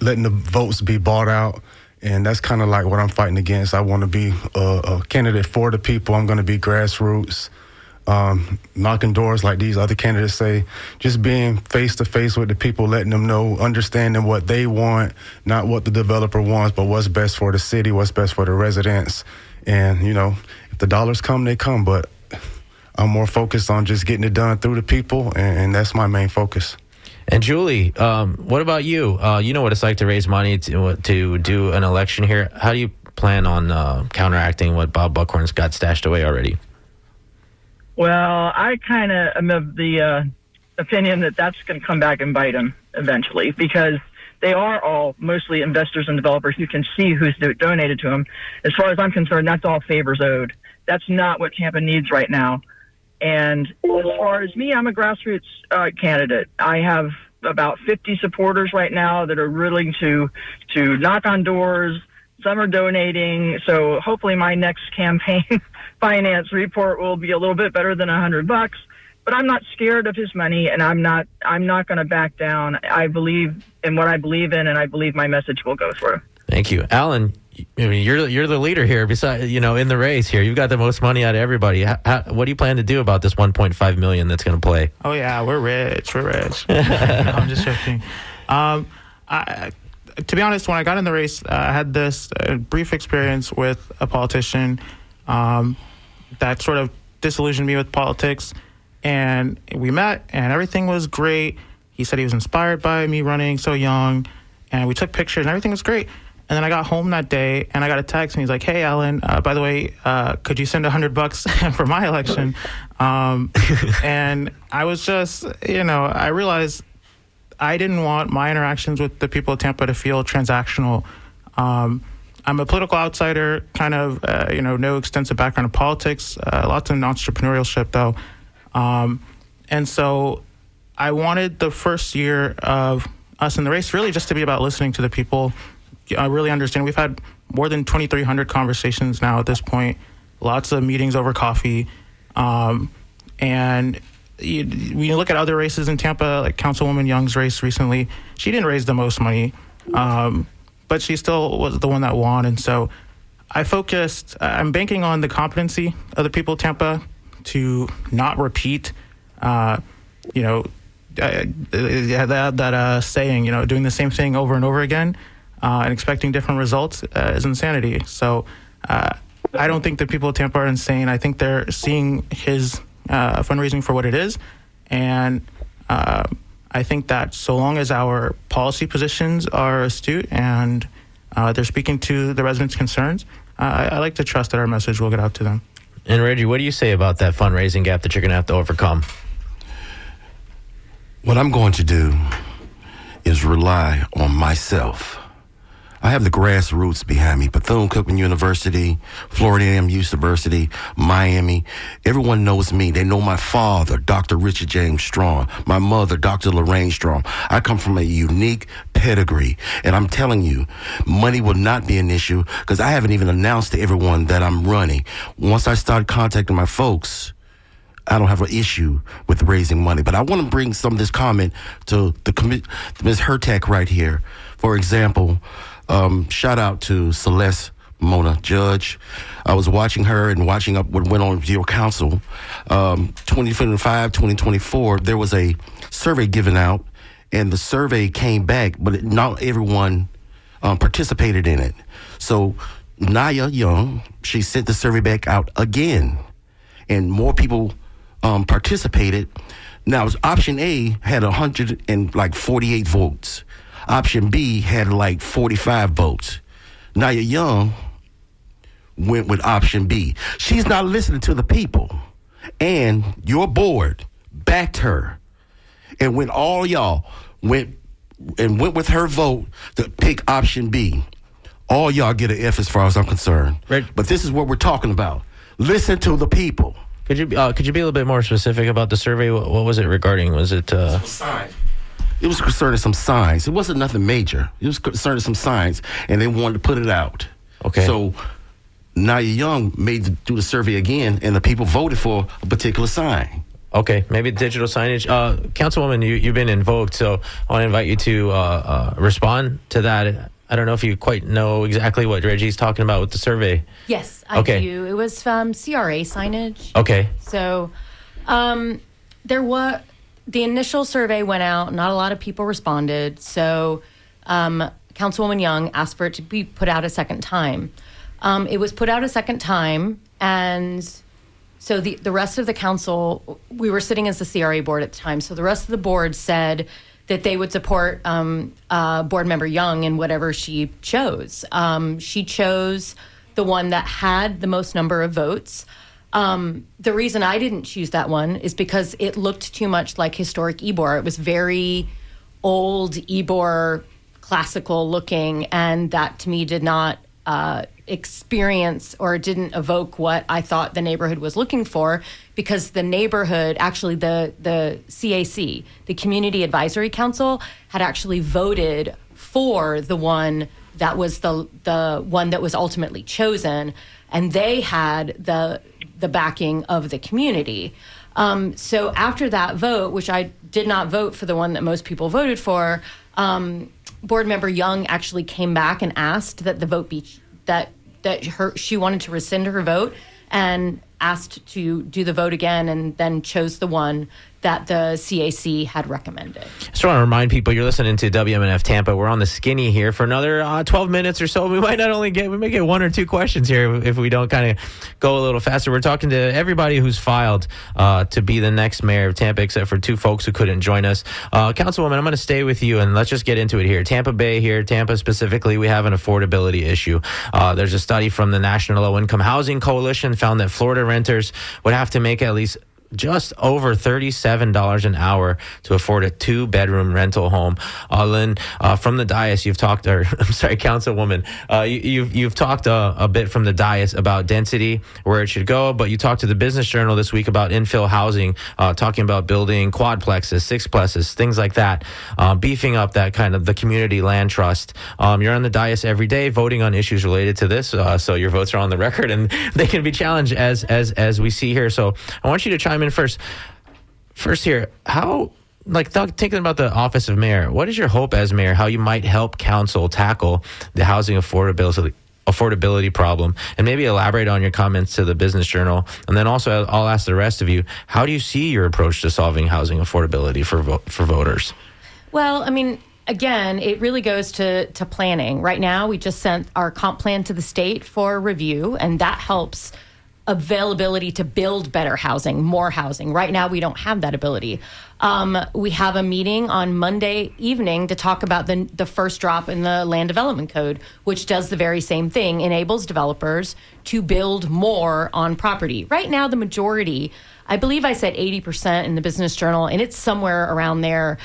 H: letting the votes be bought out. And that's kind of like what I'm fighting against. I want to be a candidate for the people. I'm going to be grassroots, knocking doors like these other candidates say, just being face-to-face with the people, letting them know, understanding what they want, not what the developer wants, but what's best for the city, what's best for the residents. And, if the dollars come, they come. But I'm more focused on just getting it done through the people, and that's my main focus.
A: And Julie, what about you? You know what it's like to raise money to do an election here. How do you plan on counteracting what Bob Buckhorn's got stashed away already?
I: Well, I kind of am of the opinion that that's going to come back and bite him eventually, because they are all mostly investors and developers. You can see who's donated to them. As far as I'm concerned, that's all favors owed. That's not what Tampa needs right now. And as far as me, I'm a grassroots candidate. I have about 50 supporters right now that are willing to knock on doors. Some are donating. So hopefully my next campaign finance report will be a little bit better than $100. But I'm not scared of his money, and I'm not going to back down. I believe in what I believe in, and I believe my message will go through.
A: Thank you, Alan. I mean, you're the leader here. Besides, in the race here, you've got the most money out of everybody. What do you plan to do about this $1.5 million that's going to play?
D: Oh yeah, we're rich. No, I'm just joking. To be honest, when I got in the race, I had this brief experience with a politician that sort of disillusioned me with politics. And we met, and everything was great. He said he was inspired by me running so young, and we took pictures, and everything was great. And then I got home that day, and I got a text, and he's like, "Hey, Alan, by the way, could you send $100 for my election?" And I was just, I realized I didn't want my interactions with the people of Tampa to feel transactional. I'm a political outsider, kind of, no extensive background in politics, lots in entrepreneurship, though. And so I wanted the first year of us in the race really just to be about listening to the people. I really understand. We've had more than 2,300 conversations now at this point, lots of meetings over coffee. And when you look at other races in Tampa, like Councilwoman Young's race recently, she didn't raise the most money, but she still was the one that won. And so I'm banking on the competency of the people of Tampa to not repeat, that saying, doing the same thing over and over again and expecting different results is insanity. So I don't think the people of Tampa are insane. I think they're seeing his fundraising for what it is. And I think that so long as our policy positions are astute and they're speaking to the residents' concerns, I like to trust that our message will get out to them.
A: And Reggie, what do you say about that fundraising gap that you're going to have to overcome?
E: What I'm going to do is rely on myself. I have the grassroots behind me. Bethune-Cookman University, Florida A&M University, Miami. Everyone knows me. They know my father, Dr. Richard James Strong, my mother, Dr. Lorraine Strong. I come from a unique pedigree. And I'm telling you, money will not be an issue because I haven't even announced to everyone that I'm running. Once I start contacting my folks, I don't have an issue with raising money. But I want to bring some of this comment to Ms. Hertak right here. For example, shout out to Celeste Mona Judge. I was watching her and watching up what went on with your council. 2025, 2024, there was a survey given out, and the survey came back, but not everyone participated in it. So Naya Young, she sent the survey back out again, and more people participated. Now, option A had 148 votes. Option B had 45 votes. Naya Young went with option B. She's not listening to the people. And your board backed her. And when all y'all went with her vote to pick option B, all y'all get an F as far as I'm concerned. Right. But this is what we're talking about. Listen to the people.
A: Could you be a little bit more specific about the survey? What was it regarding? Was it
E: It was concerning some signs. It wasn't nothing major. It was concerning some signs, and they wanted to put it out.
A: Okay.
E: So Nia Young do the survey again, and the people voted for a particular sign.
A: Okay, maybe digital signage. Councilwoman, you've been invoked, so I want to invite you to respond to that. I don't know if you quite know exactly what Reggie's talking about with the survey.
G: Yes, I do. It was CRA signage.
A: Okay.
G: So the initial survey went out. Not a lot of people responded. So Councilwoman Young asked for it to be put out a second time. It was put out a second time, and so the rest of the council, we were sitting as the CRA board at the time, so the rest of the board said that they would support board member Young in whatever she chose. She chose the one that had the most number of votes. The reason I didn't choose that one is because it looked too much like historic Ybor. It was very old Ybor, classical looking, and that to me did not experience or didn't evoke what I thought the neighborhood was looking for, because the neighborhood, actually the CAC, the Community Advisory Council, had actually voted for the one that was the one that was ultimately chosen, and they had the backing of the community. So after that vote, which I did not vote for the one that most people voted for, board member Young actually came back and asked that the vote be she wanted to rescind her vote and asked to do the vote again, and then chose the one that the CAC had recommended.
A: Just want to remind people, you're listening to WMNF Tampa. We're on the skinny here for another 12 minutes or so. We might get one or two questions here if we don't kind of go a little faster. We're talking to everybody who's filed to be the next mayor of Tampa, except for two folks who couldn't join us. Councilwoman, I'm going to stay with you, and let's just get into it here. Tampa Bay here, Tampa specifically, we have an affordability issue. There's a study from the National Low Income Housing Coalition found that Florida renters would have to make at least just over $37 an hour to afford a 2-bedroom rental home. Lynn, from the dais, you've talked, Councilwoman, you've talked a bit from the dais about density, where it should go, but you talked to the Business Journal this week about infill housing, talking about building quadplexes, sixplexes, things like that, beefing up that kind of the community land trust. You're on the dais every day voting on issues related to this, so your votes are on the record, and they can be challenged as we see here. So I want you to chime in first here. How, thinking about the office of mayor, what is your hope as mayor, how you might help council tackle the housing affordability problem? And maybe elaborate on your comments to the Business Journal. And then also I'll ask the rest of you, how do you see your approach to solving housing affordability for voters? Well,
G: I mean, again, it really goes to planning. Right now, we just sent our comp plan to the state for review, and that helps availability to build better housing, more housing. Right now, we don't have that ability. We have a meeting on Monday evening to talk about the first drop in the Land Development Code, which does the very same thing, enables developers to build more on property. Right now, the majority, I believe I said 80% in the Business Journal, and it's somewhere around there.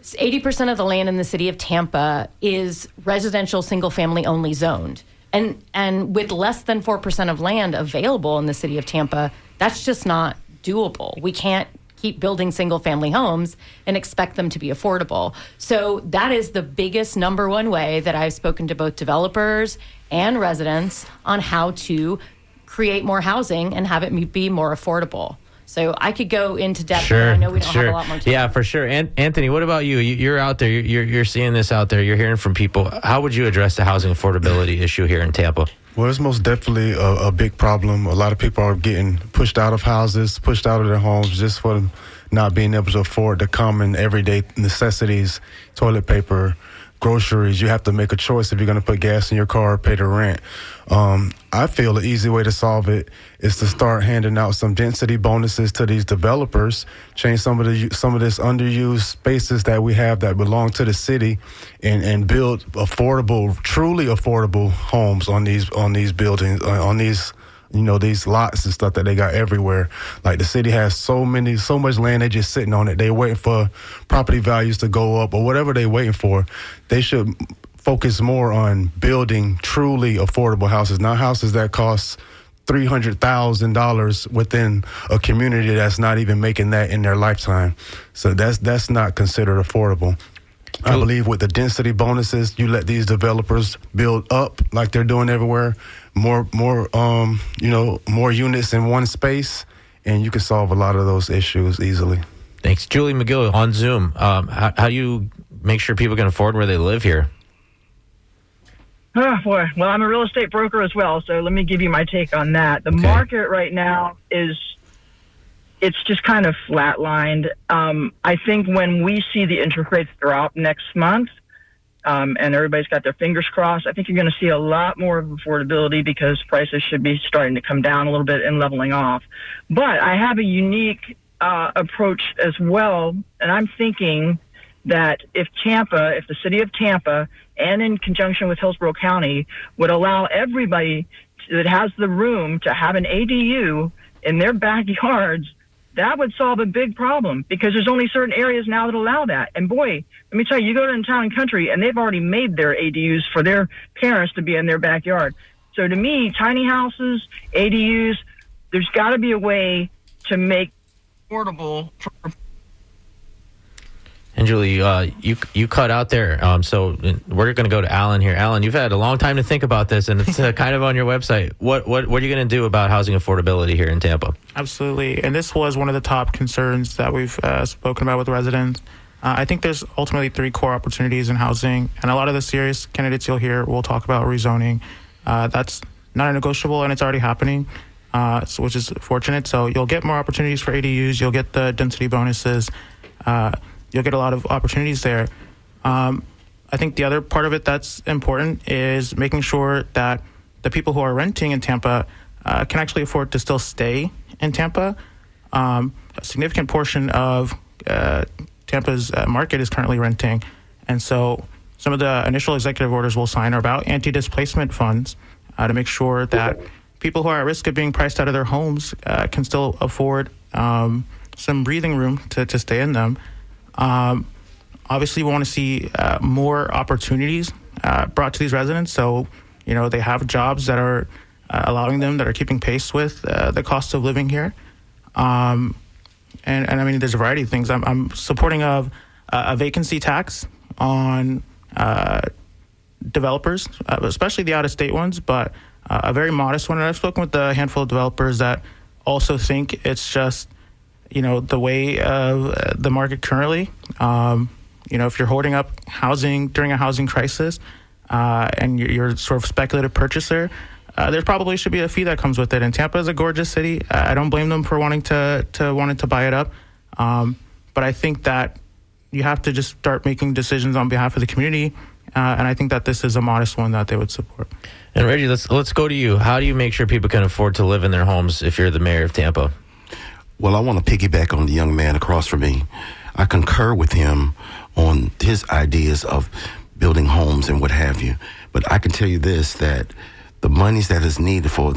G: 80% of the land in the city of Tampa is residential, single-family only zoned. And with less than 4% of land available in the city of Tampa, that's just not doable. We can't keep building single-family homes and expect them to be affordable. So that is the biggest number one way that I've spoken to both developers and residents on how to create more housing and have it be more affordable. So I could go into depth, but I know we don't have a lot more time.
A: Yeah, for sure. Anthony, what about you? You're out there. You're seeing this out there. You're hearing from people. How would you address the housing affordability issue here in Tampa?
H: Well, it's most definitely a big problem. A lot of people are getting pushed out of houses, pushed out of their homes just for not being able to afford the common everyday necessities, toilet paper, groceries. You have to make a choice if you're going to put gas in your car or pay the rent. I feel the easy way to solve it is to start handing out some density bonuses to these developers, change some of this underused spaces that we have that belong to the city, and build affordable, truly affordable homes on these buildings, on these these lots and stuff that they got everywhere. Like, the city has so much land, they just sitting on it. They waiting for property values to go up or whatever they waiting for. They should focus more on building truly affordable houses, not houses that cost $300,000 within a community that's not even making that in their lifetime. So that's not considered affordable. I believe with the density bonuses, you let these developers build up like they're doing everywhere, more units in one space, and you can solve a lot of those issues easily.
A: Thanks. Julie McGill on Zoom. How do you make sure people can afford where they live here?
I: Oh, boy. Well, I'm a real estate broker as well, so let me give you my take on that. The market right now it's just kind of flatlined. I think when we see the interest rates drop next month, and everybody's got their fingers crossed, I think you're going to see a lot more of affordability because prices should be starting to come down a little bit and leveling off. But I have a unique approach as well, and I'm thinking that if the city of Tampa, and in conjunction with Hillsborough County, would allow everybody that has the room to have an ADU in their backyards, that would solve a big problem because there's only certain areas now that allow that. And boy, let me tell you, you go to town and country and they've already made their ADUs for their parents to be in their backyard. So to me, tiny houses, ADUs, there's got to be a way to make affordable.
A: And Julie, you cut out there. So we're going to go to Alan here. Alan, you've had a long time to think about this, and it's kind of on your website. What are you going to do about housing affordability here in Tampa?
D: Absolutely. And this was one of the top concerns that we've spoken about with residents. I think there's ultimately 3 core opportunities in housing, and a lot of the serious candidates you'll hear will talk about rezoning. That's not a negotiable, and it's already happening, which is fortunate. So you'll get more opportunities for ADUs. You'll get the density bonuses. You'll get a lot of opportunities there. I think the other part of it that's important is making sure that the people who are renting in Tampa can actually afford to still stay in Tampa. A significant portion of Tampa's market is currently renting. And so some of the initial executive orders we'll sign are about anti-displacement funds to make sure that people who are at risk of being priced out of their homes can still afford some breathing room to stay in them. Obviously, we want to see more opportunities brought to these residents. So, they have jobs that are allowing them, that are keeping pace with the cost of living here. And I mean, there's a variety of things. I'm supporting of a vacancy tax on developers, especially the out-of-state ones, but a very modest one. And I've spoken with a handful of developers that also think it's just the way of the market currently. If you're hoarding up housing during a housing crisis and you're sort of speculative purchaser, there probably should be a fee that comes with it. And Tampa is a gorgeous city. I don't blame them for wanting to buy it up. But I think that you have to just start making decisions on behalf of the community. And I think that this is a modest one that they would support.
A: And Reggie, let's go to you. How do you make sure people can afford to live in their homes if you're the mayor of Tampa?
E: Well, I want to piggyback on the young man across from me. I concur with him on his ideas of building homes and what have you. But I can tell you this, that the monies that is needed for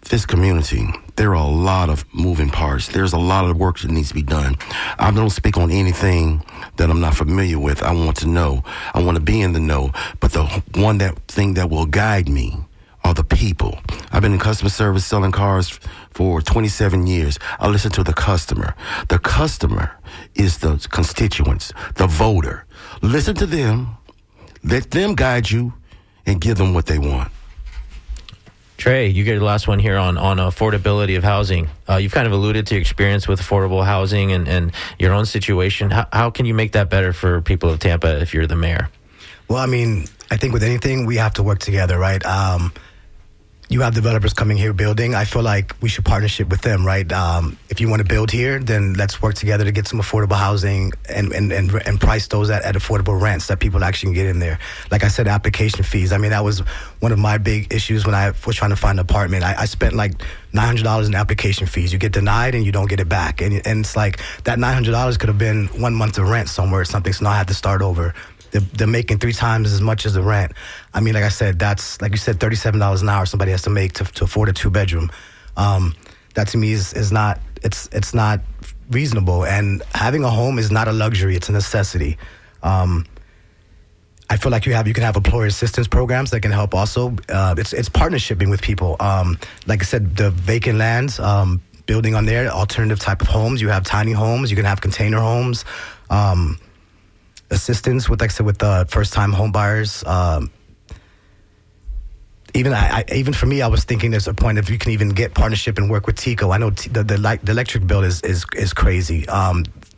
E: this community, there are a lot of moving parts. There's a lot of work that needs to be done. I don't speak on anything that I'm not familiar with. I want to know. I want to be in the know. But the thing that will guide me are the people. I've been in customer service selling cars for 27 years. I listen to the customer. The customer is the constituents, the voter. Listen to them, let them guide you, and give them what they want.
A: Trey, you get the last one here on affordability of housing. You've kind of alluded to your experience with affordable housing and your own situation. How can you make that better for people of Tampa if you're the mayor?
F: Well, I mean, I think with anything, we have to work together, right? You have developers coming here building. I feel like we should partnership with them, right? If you want to build here, then let's work together to get some affordable housing and price those at affordable rents that people actually can get in there. Like I said, application fees. I mean, that was one of my big issues when I was trying to find an apartment. I spent like $900 in application fees. You get denied and you don't get it back. And it's like that $900 could have been 1 month of rent somewhere or something. So now I have to start over. They're making 3 times as much as the rent. I mean, like I said, that's, like you said, $37 an hour somebody has to make to afford a 2-bedroom. That to me is not, it's not reasonable. And having a home is not a luxury, it's a necessity. I feel like you can have employer assistance programs that can help also. It's partnershiping with people. Like I said, the vacant lands, building on there, alternative type of homes. You have tiny homes, you can have container homes. assistance with, like I said, with first-time home buyers. Even for me, I was thinking there's a point if you can even get partnership and work with TECO. I know the electric bill is crazy.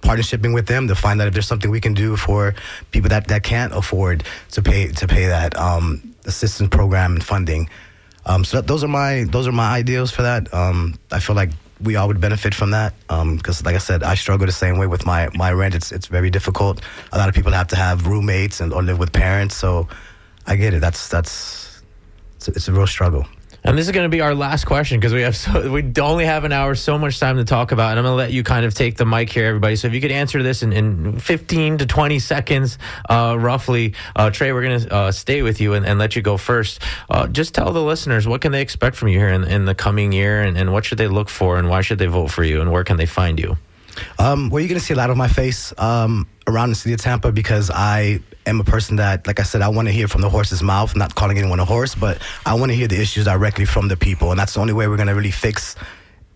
F: Partnershiping with them to find out if there's something we can do for people that can't afford to pay that assistance program and funding. So those are my ideals for that. I feel like we all would benefit from that because, like I said, I struggle the same way with my rent. It's very difficult. A lot of people have to have roommates or live with parents. So I get it. It's a real struggle.
A: And this is going to be our last question because we only have an hour, so much time to talk about. And I'm going to let you kind of take the mic here, everybody. So if you could answer this in 15 to 20 seconds, roughly. Trey, we're going to stay with you and let you go first. Just tell the listeners, what can they expect from you here in the coming year, and what should they look for, and why should they vote for you, and where can they find you?
F: Well, you're going to see a lot of my face around the city of Tampa because I am a person that, like I said, I want to hear from the horse's mouth. I'm not calling anyone a horse, but I want to hear the issues directly from the people. And that's the only way we're going to really fix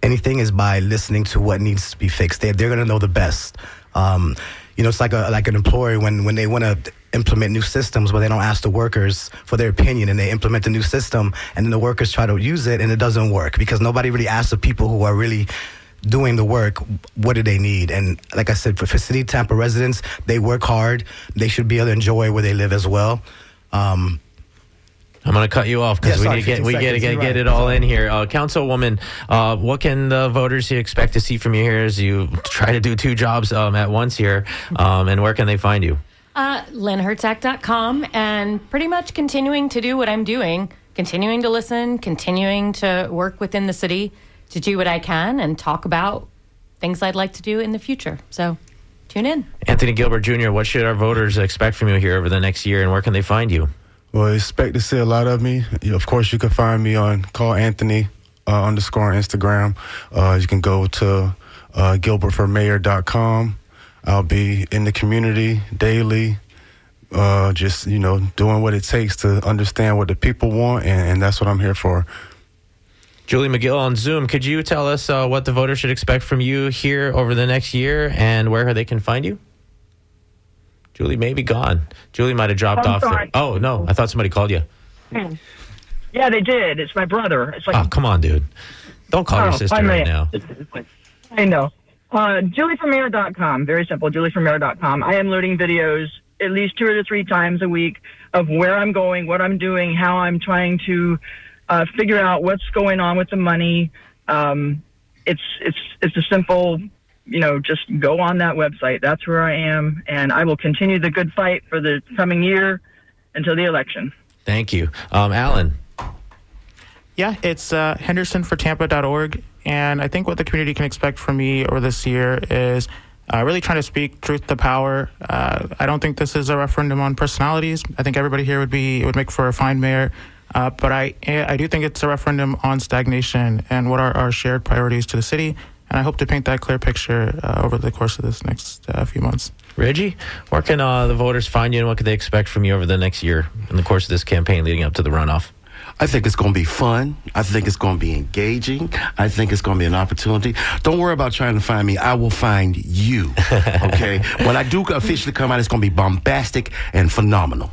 F: anything is by listening to what needs to be fixed. They're going to know the best. It's like an employer when they want to implement new systems, but they don't ask the workers for their opinion, and they implement a new system, and then the workers try to use it, and it doesn't work because nobody really asks the people who are really doing the work, what do they need? And like I said, for City of Tampa residents, they work hard. They should be able to enjoy where they live as well. I'm
A: going to cut you off because we got to get it all in here. Councilwoman, what can the voters here expect to see from you here as you try to do two jobs at once here? And where can they find you?
G: LynnHertack.com, and pretty much continuing to do what I'm doing, continuing to listen, continuing to work within the city to do what I can and talk about things I'd like to do in the future. So tune in.
A: Anthony Gilbert Jr., what should our voters expect from you here over the next year, and where can they find you?
H: Well, expect to see a lot of me. Of course, you can find me on Call Anthony _ on Instagram. You can go to GilbertForMayor.com. I'll be in the community daily, just, doing what it takes to understand what the people want, and that's what I'm here for.
A: Julie McGill on Zoom, could you tell us what the voters should expect from you here over the next year and where they can find you? Julie may be gone. Julie might have dropped off there. Oh, no. I thought somebody called you.
I: Yeah, they did. It's my brother. It's like,
A: oh, come on, dude. Don't call your sister right now.
I: I know. JulieForMayor.com. Very simple. JulieForMayor.com. I am loading videos at least 2 or 3 times a week of where I'm going, what I'm doing, how I'm trying to figure out what's going on with the money. It's a simple, just go on that website. That's where I am, and I will continue the good fight for the coming year until the election.
A: Thank you. Alan.
D: Yeah, it's hendersonfortampa.org, and I think what the community can expect from me over this year is really trying to speak truth to power. I don't think this is a referendum on personalities. I think everybody here would make for a fine mayor. But I do think it's a referendum on stagnation and what are our shared priorities to the city. And I hope to paint that clear picture over the course of this next few months.
A: Reggie, where can the voters find you, and what can they expect from you over the next year in the course of this campaign leading up to the runoff?
E: I think it's going to be fun. I think it's going to be engaging. I think it's going to be an opportunity. Don't worry about trying to find me. I will find you. Okay? When I do officially come out, it's going to be bombastic and phenomenal.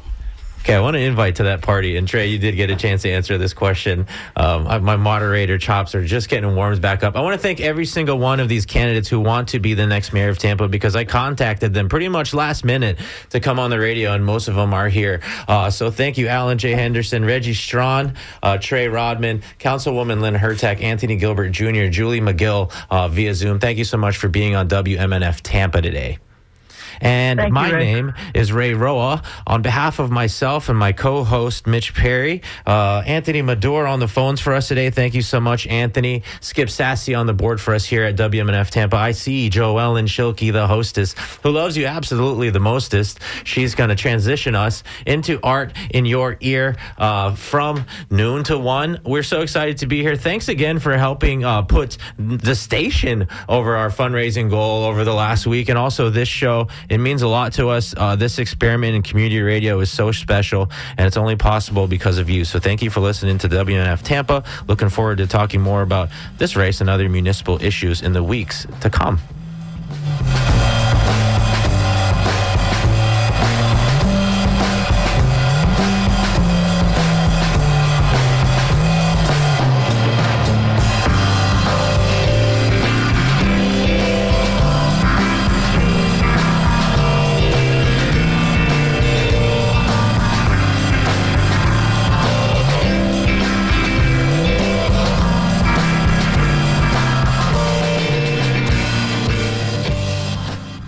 A: Okay, I want to invite to that party. And Trey, you did get a chance to answer this question. My moderator chops are just getting warmed back up. I want to thank every single one of these candidates who want to be the next mayor of Tampa, because I contacted them pretty much last minute to come on the radio, and most of them are here. So thank you, Alan J. Henderson, Reggie Strawn, Trey Rodman, Councilwoman Lynn Hertack, Anthony Gilbert Jr., Julie McGill via Zoom. Thank you so much for being on WMNF Tampa today. And my name is Ray Roa. On behalf of myself and my co-host, Mitch Perry, Anthony Madore on the phones for us today. Thank you so much, Anthony. Skip Sassy on the board for us here at WMNF Tampa. I see Joellen Schilke, the hostess, who loves you absolutely the mostest. She's going to transition us into Art in Your Ear from noon to 1. We're so excited to be here. Thanks again for helping put the station over our fundraising goal over the last week, and also this show. It means a lot to us. This experiment in community radio is so special, and it's only possible because of you. So thank you for listening to WNF Tampa. Looking forward to talking more about this race and other municipal issues in the weeks to come.